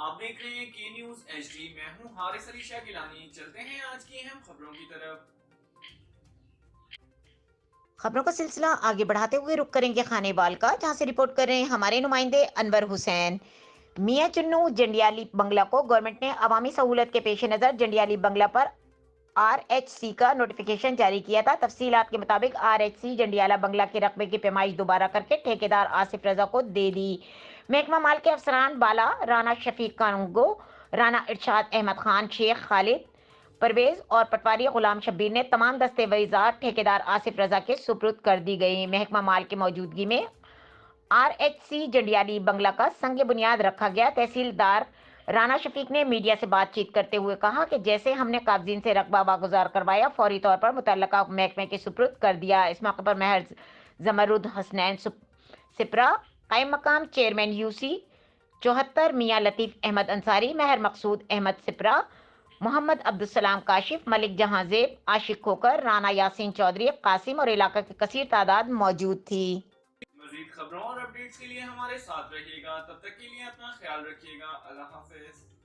آپ دیکھ رہے ہیں کی نیوز ایچ ڈی، میں ہوں حارث علی شاہ گیلانی۔ چلتے ہیں آج کی اہم خبروں کی طرف۔ خبروں کا سلسلہ آگے بڑھاتے ہوئے رک کریں گے خانے بال کا، جہاں سے رپورٹ کر رہے ہیں ہمارے نمائندے انور حسین۔ میاں چنو جنڈیالی بنگلہ کو گورنمنٹ نے عوامی سہولت کے پیش نظر جنڈیالی بنگلہ پر آر ایچ سی کا نوٹیفیکیشن جاری کیا تھا۔ تفصیلات کے مطابق آر ایچ سی جنڈیالہ بنگلہ کے رقبے کی پیمائش دوبارہ کر کے ٹھیکیدار آصف رضا کو دے دی۔ محکمہ مال کے افسران بالا رانا شفیق کانگو، رانا ارشاد احمد خان، شیخ خالد پرویز اور پٹواری غلام شبیر نے تمام دستاویزات ٹھیکیدار آصف رضا کے سپرد کر دی گئی۔ محکمہ مال کی موجودگی میں آر ایچ سی جنڈیالی بنگلہ کا سنگ بنیاد رکھا گیا۔ تحصیلدار رانا شفیق نے میڈیا سے بات چیت کرتے ہوئے کہا کہ جیسے ہم نے قابضین سے رقبہ واگزار کروایا، فوری طور پر متعلقہ محکمے کے سپرد کر دیا۔ اس موقع پر مہر زمرد حسنین سپرا، قائم مقام چیئرمین یو سی 74 میاں لطیف احمد انصاری، مہر مقصود احمد سپرا، محمد عبدالسلام کاشف، ملک جہاں زیب، عاشق کھوکر، رانا یاسین چودھری، قاسم اور علاقہ کی کثیر تعداد موجود تھی۔ مزید خبروں اور اپڈیٹس کے لیے ہمارے ساتھ رہیے گا، تب تک کے لیے اپنا خیال رکھیے گا۔ اللہ حافظ۔